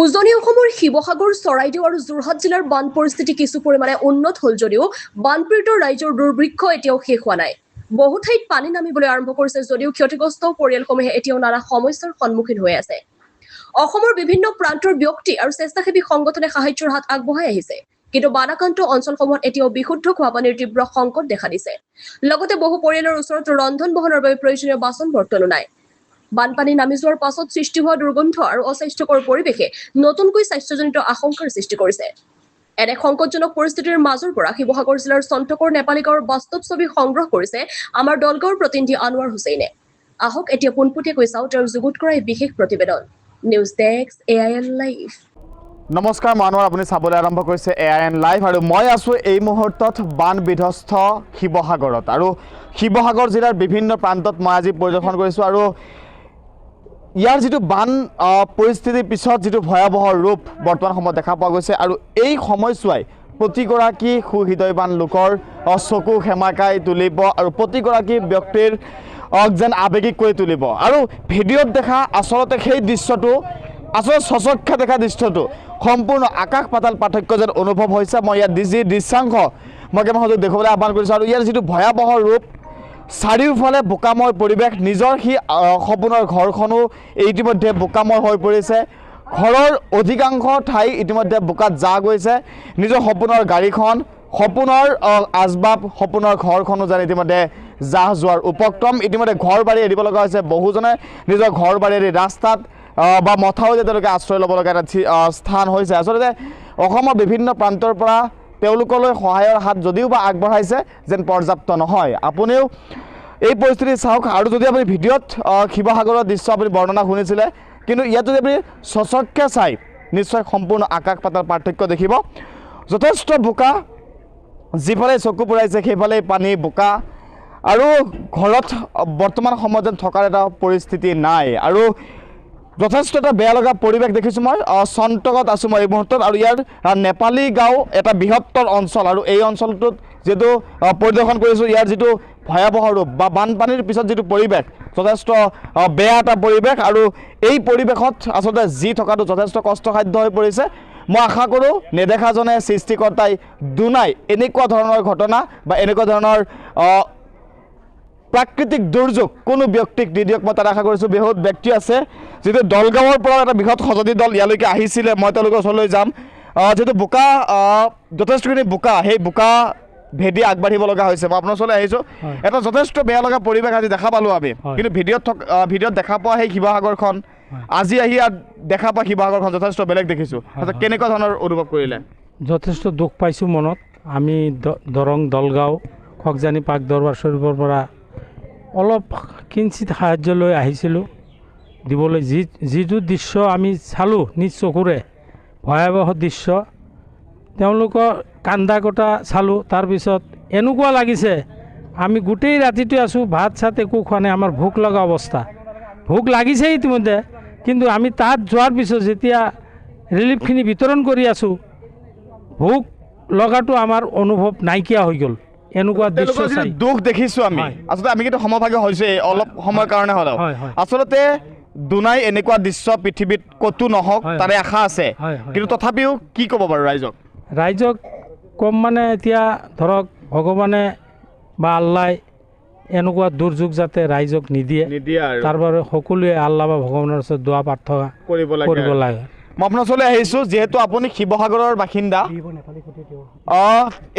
উজনি অসমৰ শিৱসাগৰ, চৰাইদেউ আৰু যোৰহাট জিলাৰ বান পৰিস্থিতি কিছু পৰিমাণে উন্নত হ'ল যদিও বানপীড়িত ৰাইজৰ দুৰ্ভিক্ষ এতিয়াও শেষ হোৱা নাই। বহু ঠাইত পানী নামিবলৈ আৰম্ভ কৰিছে যদিও ক্ষতিগ্ৰস্ত পৰিয়ালসমূহে এতিয়াও নানা সমস্যাৰ সন্মুখীন হৈ আছে। অসমৰ বিভিন্ন প্ৰান্তৰ ব্যক্তি আৰু স্বেচ্ছাসেৱী সংগঠনে সাহায্যৰ হাত আগবঢ়াই আহিছে। কিন্তু বানাক্ৰান্ত অঞ্চলসমূহত এতিয়াও বিশুদ্ধ খোৱা পানীৰ তীব্ৰ সংকট দেখা দিছে। লগতে বহু পৰিয়ালৰ ওচৰত ৰন্ধন বহনৰ বাবে প্ৰয়োজনীয় বাচন বৰ্তনো নাই। বানপানী নামি যোৱাৰ পাছত সৃষ্টি হোৱা দুৰ্গন্ধ আৰু অস্বাস্থ্যকৰ পৰিৱেশে নতুনকৈ স্বাস্থ্যজনিত আশংকাৰ সৃষ্টি কৰিছে। এনে সংকটজনক পৰিস্থিতিৰ মাজৰ পৰা শিৱসাগৰ জিলাৰ চন্তকৰ নেপালী গাঁৱৰ বাস্তৱ ছবি সংগ্ৰহ কৰিছে আমাৰ দলগাঁৱৰ প্ৰতিনিধি আনোৱাৰ হুছেইনে। আহক এতিয়া পোনপটীয়াকৈ চাওঁ তেওঁৰ যুগুত কৰা এই বিশেষ প্ৰতিবেদন। News desk AIN live. নমস্কাৰ মানৱ, আপুনি চাবলৈ আৰম্ভ কৰিছে AIN লাইভ আৰু মই আছোঁ এই মুহূৰ্তত বান বিধ্বস্ত শিৱসাগৰত আৰু শিৱসাগৰ জিলাৰ বিভিন্ন প্ৰান্তত মই আজি পৰিদৰ্শন কৰিছোঁ আৰু ইয়াৰ যিটো বান পৰিস্থিতিৰ পিছত যিটো ভয়াৱহ ৰূপ বৰ্তমান সময়ত দেখা পোৱা গৈছে আৰু এই সময়ছোৱাই প্ৰতিগৰাকী সুহৃদয়বান লোকৰ চকু সেমাকাই তুলিব আৰু প্ৰতিগৰাকী ব্যক্তিৰ যেন আৱেগিক কৰি তুলিব। আৰু ভিডিঅ'ত দেখা আচলতে সেই দৃশ্যটো সচক্ষে দেখা দৃশ্যটো সম্পূৰ্ণ আকাশ পাতাল পাৰ্থক্য যেন অনুভৱ হৈছে। মই ইয়াত যি দৃশ্যাংশ মই কেৱল দেখুৱাবলৈ আহ্বান কৰিছোঁ আৰু ইয়াৰ যিটো ভয়াৱহ ৰূপ, চাৰিওফালে বোকাময় পৰিৱেশ, নিজৰ সি সপোনৰ ঘৰখনো ইতিমধ্যে বোকাময় হৈ পৰিছে। ঘৰৰ অধিকাংশ ঠাই ইতিমধ্যে বোকাত যা গৈছে। নিজৰ সপোনৰ গাড়ীখন, সপোনৰ আচবাব, সপোনৰ ঘৰখনো যেন ইতিমধ্যে জাহ যোৱাৰ উপক্ৰম। ইতিমধ্যে ঘৰ বাৰী এৰিব লগা হৈছে। বহুজনে নিজৰ ঘৰ বাৰী এৰি ৰাস্তাত বা মথাউৰিত তেওঁলোকে আশ্ৰয় ল'ব লগা এটা স্থান হৈছে। আচলতে অসমৰ বিভিন্ন প্ৰান্তৰ পৰা তেওঁলোকলৈ সহায়ৰ হাত যদিও বা আগবঢ়াইছে যেন পৰ্যাপ্ত নহয়। আপুনিও এই পৰিস্থিতি চাওক আৰু যদি আপুনি ভিডিঅ'ত শিৱসাগৰৰ দৃশ্য আপুনি বৰ্ণনা শুনিছিলে, কিন্তু ইয়াত যদি আপুনি সচক্ষে চাই নিশ্চয় সম্পূৰ্ণ আকাশ পাতাল পাৰ্থক্য দেখিব। যথেষ্ট বোকা, যিফালে চকু ফুৰাইছে সেইফালে পানী বোকা আৰু ঘৰত বৰ্তমান সময়ত যেন থকাৰ এটা পৰিস্থিতি নাই আৰু যথেষ্ট এটা বেয়া লগা পৰিৱেশ দেখিছোঁ। মই চন্তকত আছোঁ মই এই মুহূৰ্তত আৰু ইয়াৰ নেপালী গাঁও এটা বৃহত্তৰ অঞ্চল আৰু এই অঞ্চলটোত যিটো পৰিদৰ্শন কৰিছোঁ, ইয়াৰ যিটো ভয়াৱহ ৰূপ বা বানপানীৰ পিছত যিটো পৰিৱেশ, যথেষ্ট বেয়া এটা পৰিৱেশ আৰু এই পৰিৱেশত আচলতে যি থকাটো যথেষ্ট কষ্টসাধ্য হৈ পৰিছে। মই আশা কৰোঁ নেদেখাজনে সৃষ্টিকৰ্তাই দুনাই এনেকুৱা ধৰণৰ ঘটনা বা এনেকুৱা ধৰণৰ প্ৰাকৃতিক দুৰ্যোগ কোনো ব্যক্তিক নিদিয়ক। মই তাত আশা কৰিছোঁ বহুত ব্যক্তি আছে যিটো দলগাঁৱৰ পৰা এটা বৃহৎ সঁজতি দল ইয়ালৈকে আহিছিলে। মই তেওঁলোকৰ ওচৰলৈ যাম। যিটো বোকা, যথেষ্টখিনি বোকা, সেই বোকা ভেদি আগবাঢ়িব লগা হৈছে। মই আপোনাৰ ওচৰলৈ আহিছোঁ। এটা যথেষ্ট বেয়া লগা পৰিৱেশ আজি দেখা পালোঁ আমি, কিন্তু ভিডিঅ'ত দেখা পোৱা সেই শিৱসাগৰখন, আজি আহি দেখা পোৱা শিৱসাগৰখন যথেষ্ট বেলেগ দেখিছোঁ। কেনেকুৱা ধৰণৰ অনুভৱ কৰিলে? যথেষ্ট দুখ পাইছোঁ মনত। আমি দৰং দলগাঁও খগজানী পাক দৰবাৰ শ্বৰীফৰ পৰা অলপ কিঞ্চিত সাহায্য লৈ আহিছিলোঁ দিবলৈ। যিটো দৃশ্য আমি চালোঁ নিজ চকুৰে, ভয়াৱহ দৃশ্য, তেওঁলোকৰ কান্দা কটা চালোঁ। তাৰপিছত এনেকুৱা লাগিছে আমি গোটেই ৰাতিটো আছোঁ, ভাত চাত একো খোৱা নাই, আমাৰ ভোক লগা অৱস্থা। ভোক লাগিছে ইতিমধ্যে, কিন্তু আমি তাত যোৱাৰ পিছত যেতিয়া ৰিলিফখিনি বিতৰণ কৰি আছোঁ, ভোক লগাটো আমাৰ অনুভৱ নাইকিয়া হৈ গ'ল। এনেকুৱা দৃশ্য চাই দুখ দেখিছোঁ আমি। আচলতে আমি কিন্তু সমভাগী হৈছে অলপ সময়ৰ কাৰণে হ'লেও। আচলতে দুনাই এনেকুৱা দৃশ্য পৃথিৱীত ক'তো নহওক তাৰে আশা আছে, কিন্তু তথাপিও কি ক'ব বাৰু ৰাইজক কম মানে এতিয়া ধৰক ভগৱানে বা আল্লাই এনেকুৱা দুৰ্যোগ যাতে ৰাইজক নিদিয়ে তাৰ বাবে সকলোৱে আল্লাহ বা ভগৱানৰ ওচৰত দোৱা প্ৰাৰ্থনা কৰিব লাগে। মই আপোনাৰ ওচৰলৈ আহিছোঁ যিহেতু আপুনি শিৱসাগৰৰ বাসিন্দা।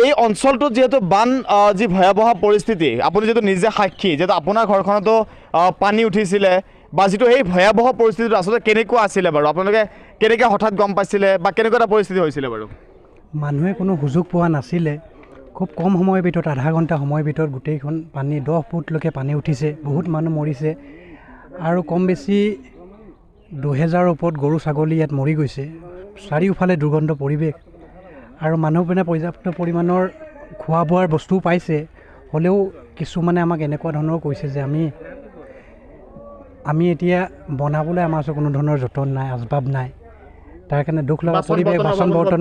এই অঞ্চলটোত যিহেতু বান যি ভয়াৱহ পৰিস্থিতি, আপুনি যিহেতু নিজে সাক্ষী, যিহেতু আপোনাৰ ঘৰখনতো পানী উঠিছিলে বা যিটো এই ভয়াৱহ পৰিস্থিতিটো আচলতে কেনেকুৱা আছিলে বাৰু? আপোনালোকে কেনেকৈ হঠাৎ গম পাইছিলে বা কেনেকুৱা এটা পৰিস্থিতি হৈছিলে বাৰু? মানুহে কোনো সুযোগ পোৱা নাছিলে। খুব কম সময়ৰ ভিতৰত, আধা ঘণ্টা সময়ৰ ভিতৰত গোটেইখন পানী 10 ফুটলৈকে পানী উঠিছে। বহুত মানুহ মৰিছে আৰু কম বেছি 2000ৰ ওপৰত গৰু ছাগলী ইয়াত মৰি গৈছে। চাৰিওফালে দুৰ্গন্ধ পৰিৱেশ আৰু মানুহবোৰে পৰ্যাপ্ত পৰিমাণৰ খোৱা বোৱাৰ বস্তুও পাইছে। হ'লেও কিছুমানে আমাক এনেকুৱা ধৰণৰ কৈছে যে আমি এতিয়া বনাবলৈ আমাৰ ওচৰত কোনো ধৰণৰ যতন নাই, আচবাব নাই। তাৰ কাৰণে দুখ লগা পৰিৱেশ, বাচন বৰ্তন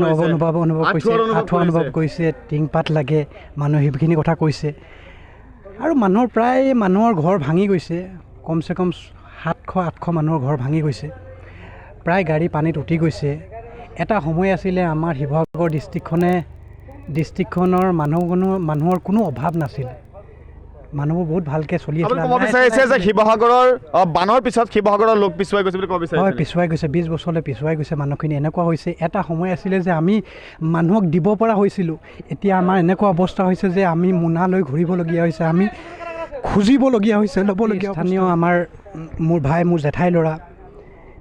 অনুভৱ কৰিছে, আঁঠুৱা অনুভৱ কৰিছে, টিংপাত লাগে, মানুহে সেইখিনি কথা কৈছে। আৰু মানুহৰ ঘৰ ভাঙি গৈছে। কমচে কম 700-800 মানুহৰ ঘৰ ভাঙি গৈছে প্ৰায় গাড়ী পানীত উটি গৈছে। এটা সময় আছিলে আমাৰ শিৱসাগৰ ডিষ্ট্ৰিক্টখনৰ মানুহৰ কোনো অভাৱ নাছিল, মানুহবোৰ বহুত ভালকৈ চলি আপুনি আছিল। ক'ব বিচাৰিছে যে শিৱসাগৰৰ বানৰ পিছত শিৱসাগৰৰ লোক পিছুৱাই গৈছে বুলি ক'ব বিচাৰিছে? হয়, পিছুৱাই গৈছে, 20 বছৰলৈ পিছুৱাই গৈছে মানুহখিনি। এনেকুৱা হৈছে, এটা সময় আছিলে যে আমি মানুহক দিব পৰা হৈছিলোঁ, এতিয়া আমাৰ এনেকুৱা অৱস্থা হৈছে যে আমি মোনা লৈ ঘূৰিবলগীয়া হৈছে, আমি খুজিবলগীয়া হৈছে, ল'বলগীয়া। স্থানীয় আমাৰ মোৰ জেঠাই ল'ৰা,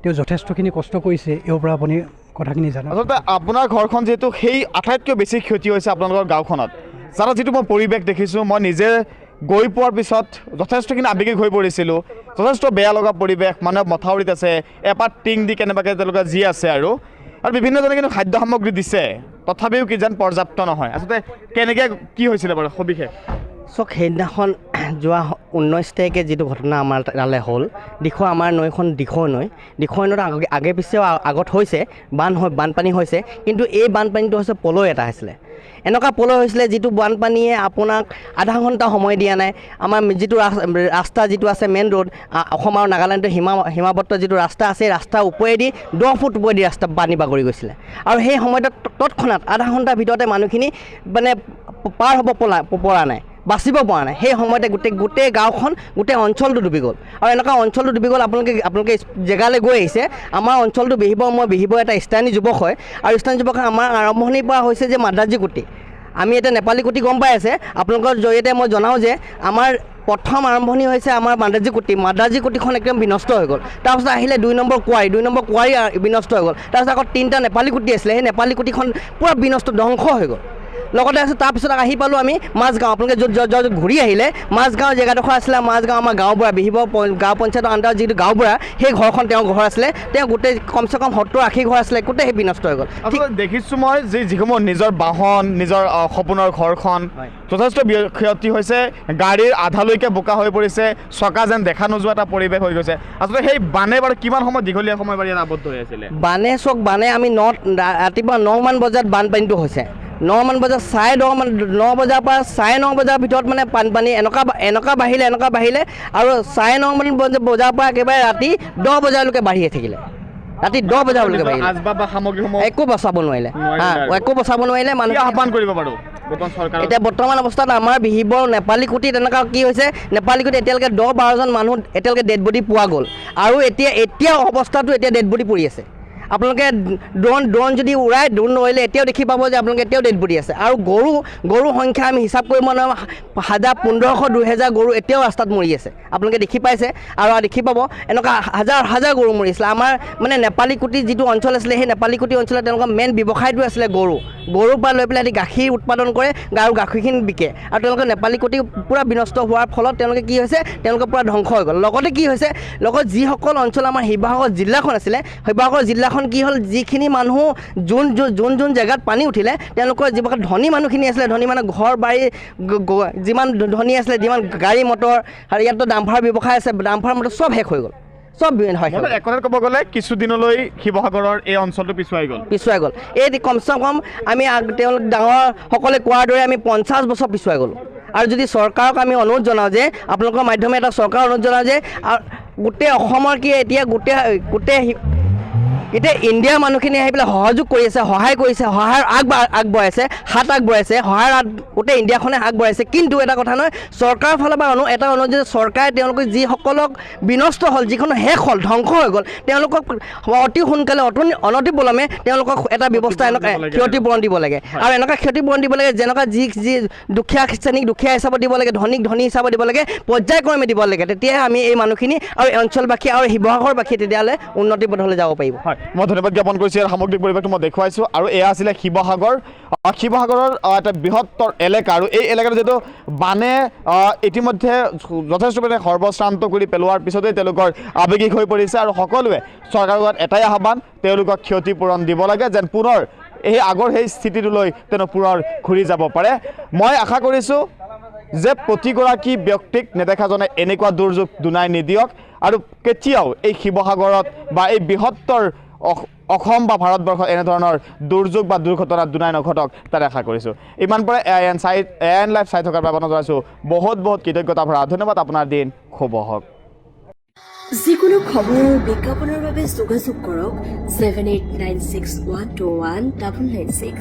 তেওঁ যথেষ্টখিনি কষ্ট কৰিছে, এওঁৰ পৰা আপুনি কথাখিনি জানে। আচলতে আপোনাৰ ঘৰখন যিহেতু সেই আটাইতকৈ বেছি ক্ষতি হৈছে আপোনালোকৰ গাঁওখনত, যাৰ যিটো মই পৰিৱেশ দেখিছোঁ, মই নিজে গৈ পোৱাৰ পিছত যথেষ্টখিনি আৱেগিক হৈ পৰিছিলোঁ। যথেষ্ট বেয়া লগা পৰিৱেশ, মানুহে মথাউৰিত আছে, এপাত টিং দি কেনেবাকৈ তেওঁলোকে যি আছে আৰু বিভিন্নজনে কিন্তু খাদ্য সামগ্ৰী দিছে, তথাপিও কি যেন পৰ্যাপ্ত নহয়। আচলতে কেনেকৈ কি হৈছিলে বাৰু সবিশেষ? চাওক, সেইদিনাখন যোৱা 19 তাৰিখে যিটো ঘটনা আমাৰ তালৈ হ'ল, আমাৰ নৈখন দিখৌ নৈত আগে পিছেও আগত হৈছে বানপানী হৈছে, কিন্তু এই বানপানীটো হৈছে পলয় এটা হৈছিলে। এনেকুৱা পলয় হৈছিলে যিটো বানপানীয়ে আপোনাক আধা ঘণ্টা সময় দিয়া নাই। আমাৰ যিটো ৰাস্তা যিটো আছে মেইন ৰোড, অসম আৰু নাগালেণ্ডৰ সীমাবদ্ধ যিটো ৰাস্তা আছে, ৰাস্তাৰ ওপৰেদি 10 ফুট ওপৰেদি ৰাস্তা পানী বাগৰি গৈছিলে। আৰু সেই সময়ত তৎক্ষণাত আধা ঘণ্টাৰ ভিতৰতে মানুহখিনি মানে পাৰ হ'ব পৰা নাই, বাচিব পৰা নাই। সেই সময়তে গোটেই গাঁওখন, গোটেই অঞ্চলটো ডুবি গ'ল। আৰু এনেকুৱা অঞ্চলটো ডুবি গ'ল, আপোনালোকে জেগালৈ গৈ আহিছে। আমাৰ অঞ্চলটো মই বিহিবৰ এটা স্থানীয় যুৱক হয়, আৰু স্থানীয় যুৱক আমাৰ আৰম্ভণিৰ পৰা হৈছে যে মাদ্ৰাজী কুটি। আমি এতিয়া নেপালী কুটি গম পাই আছে, আপোনালোকৰ জৰিয়তে মই জনাওঁ যে আমাৰ প্ৰথম আৰম্ভণি হৈছে আমাৰ মাদ্ৰাজী কুটিখন একদম বিনষ্ট হৈ গ'ল। তাৰপিছত আহিলে 2 নম্বৰ কুঁৱাৰী বিনষ্ট হৈ গ'ল। তাৰপিছত আকৌ 3টা নেপালী কুটি আছিলে, সেই নেপালী কুটিখন পূৰা বিনষ্ট, ধ্বংস হৈ গ'ল। লগতে আছে তাৰপিছত আহি পালোঁ আমি মাজগাঁও। আপোনালোকে য'ত ঘূৰি আহিলে মাজগাঁও জেগাডোখৰ আছিলে, মাজগাঁও আমাৰ গাঁওবুঢ়া বিহিবৰ গাঁও পঞ্চায়তৰ আণ্ডাৰত যিটো গাঁওবুঢ়া, সেই ঘৰখন তেওঁৰ ঘৰ আছিলে, তেওঁ গোটেই কমচে কম 70-80 ঘৰ আছিলে, গোটেই সেই বিনষ্ট হৈ গ'ল। দেখিছোঁ মই যিসমূহ নিজৰ বাহন, নিজৰ সপোনৰ ঘৰখন যথেষ্ট ক্ষতি হৈছে, গাড়ীৰ আধালৈকে বোকা হৈ পৰিছে, চকা যেন দেখা নোযোৱা এটা পৰিৱেশ হৈ গৈছে। আচলতে সেই বানে বাৰু কিমান সময়, দীঘলীয়া সময় বাৰু ইয়াত আবদ্ধ হৈ আছিলে? বানে আমি ৰাতিপুৱা 9 মান বজাত বানপানীটো হৈছে। 9 মান বজাত 9 বজাৰ পৰা 9:30 বজাৰ ভিতৰত মানে বানপানী এনেকুৱা বাঢ়িলে আৰু 9:30 মান বজাৰ পৰা একেবাৰে ৰাতি 10 বজালৈকে বাঢ়িয়ে থাকিলে। ৰাতি 10 বজালৈকে বাঢ়িলে, একো বচাব নোৱাৰিলে মানুহ। আহ্বান কৰিব বাৰু এতিয়া বৰ্তমান অৱস্থাত আমাৰ বিহিবৰ নেপালী কুটিত এনেকুৱা কি হৈছে, নেপালী কুটিত এতিয়ালৈকে 10-12জন মানুহ এতিয়ালৈকে ডেড বডি পোৱা গ'ল, আৰু এতিয়া অৱস্থাটো এতিয়া ডেড বডি পৰি আছে। আপোনালোকে ড্ৰোন যদি উৰাই, ড্ৰোন উৰাইলে এতিয়াও দেখি পাব যে আপোনালোকে এতিয়াও ডেড বডি আছে। আৰু গৰু সংখ্যা আমি হিচাপ কৰিব নোৱাৰোঁ, 1000, 1500, 2000 গৰু এতিয়াও ৰাস্তাত মৰি আছে, আপোনালোকে দেখি পাইছে। আৰু দেখি পাব এনেকুৱা হাজাৰ গৰু মৰিছিলে। আমাৰ মানে নেপালী কুটি যিটো অঞ্চল আছিলে, সেই নেপালী কুটি অঞ্চলত তেওঁলোকৰ মেইন ব্যৱসায়টো আছিলে গৰুৰ পৰা লৈ পেলাই গাখীৰ উৎপাদন কৰে আৰু গাখীৰখিনি বিকে। আৰু তেওঁলোকে নেপালী কুটি পূৰা বিনষ্ট হোৱাৰ ফলত তেওঁলোকে কি হৈছে, তেওঁলোকে পূৰা ধ্বংস হৈ গ'ল। লগতে কি হৈছে, যিসকল অঞ্চল আমাৰ শিৱসাগৰ জিলাখন আছিলে, শিৱসাগৰ জিলাখন কি হ'ল, যিখিনি মানুহ যোন জেগাত পানী উঠিলে, তেওঁলোকৰ যিবিলাক ধনী মানুহখিনি আছিলে, ধনী মানুহ ঘৰ বাৰী যিমান ধনী আছিলে, যিমান গাড়ী মটৰ, আৰু ইয়াততো ডাম্পাৰ ব্যৱসায় আছে, ডাম্পাৰ মটৰ চব শেষ হৈ গ'ল, চব হয়। এক কথাত ক'ব গ'লে কিছুদিনলৈ শিৱসাগৰৰ এই অঞ্চলটো পিছুৱাই গ'ল। এই কমচে কম আমি তেওঁলোক ডাঙৰসকলে কোৱাৰ দৰে আমি 50 বছৰ পিছুৱাই গ'লোঁ। আৰু যদি চৰকাৰক আমি অনুৰোধ জনাওঁ যে, আপোনালোকৰ মাধ্যমে এটা চৰকাৰক অনুৰোধ জনাওঁ যে, গোটেই অসমৰ কি এতিয়া গোটেই ইণ্ডিয়াৰ মানুহখিনি আহি পেলাই সহযোগ কৰি আছে, সহায় কৰিছে, সহায়ৰ আগবঢ়াইছে, হাত আগবঢ়াইছে, গোটেই ইণ্ডিয়াখনে আগবঢ়াইছে। কিন্তু এটা কথা নহয়, চৰকাৰৰ ফালৰ পৰা এটা অনুৰোধ যে চৰকাৰে তেওঁলোকে যিসকলক বিনষ্ট হ'ল, যিখন শেষ হ'ল, ধ্বংস হৈ গ'ল, তেওঁলোকক অতি সোনকালে অনতিপলমে তেওঁলোকক এটা ব্যৱস্থা ক্ষতিপূৰণ দিব লাগে। আৰু এনেকুৱা ক্ষতিপূৰণ দিব লাগে, যেনেকুৱা যি দুখীয়া শ্ৰেণীক দুখীয়া হিচাপত দিব লাগে, ধনীক ধনী হিচাপত দিব লাগে, পৰ্যায়ক্ৰমে দিব লাগে। তেতিয়াহে আমি এই মানুহখিনি আৰু অঞ্চলবাসী আৰু শিৱসাগৰবাসী তেতিয়াহ'লে উন্নতি পথলৈ যাব পাৰিব। মই ধন্যবাদ জ্ঞাপন কৰিছোঁ। ইয়াৰ সামগ্ৰিক পৰিৱেশটো মই দেখুৱাইছোঁ, আৰু এয়া আছিলে শিৱসাগৰৰ এটা বৃহত্তৰ এলেকা। আৰু এই এলেকাটো যিহেতু বানে ইতিমধ্যে যথেষ্ট পৰিমাণে সৰ্বশ্ৰান্ত কৰি পেলোৱাৰ পিছতেই তেওঁলোকৰ আৱেগিক হৈ পৰিছে, আৰু সকলোৱে চৰকাৰৰ এটাই আহ্বান, তেওঁলোকক ক্ষতিপূৰণ দিব লাগে, যেন পুনৰ আগৰ সেই স্থিতিটোলৈ পুনৰ ঘূৰি যাব পাৰে। মই আশা কৰিছোঁ যে প্ৰতিগৰাকী ব্যক্তিক নেদেখাজনে এনেকুৱা দুৰ্যোগ দুনাই নিদিয়ক, আৰু কেতিয়াও এই শিৱসাগৰত বা এই বৃহত্তৰ অসম বা ভাৰতবৰ্ষত এনেধৰণৰ দুৰ্যোগ বা দুৰ্ঘটনা দুনাই নঘটক, তাৰে আশা কৰিছোঁ। ইমান পৰে AIN লাইভ চাই থকাৰ বাবে জনাইছোঁ বহুত কৃতজ্ঞতা ভৰা ধন্যবাদ। আপোনাৰ দিন শুভ হওক। যিকোনো খবৰ আৰু বিজ্ঞাপনৰ বাবে যোগাযোগ কৰক 7896121996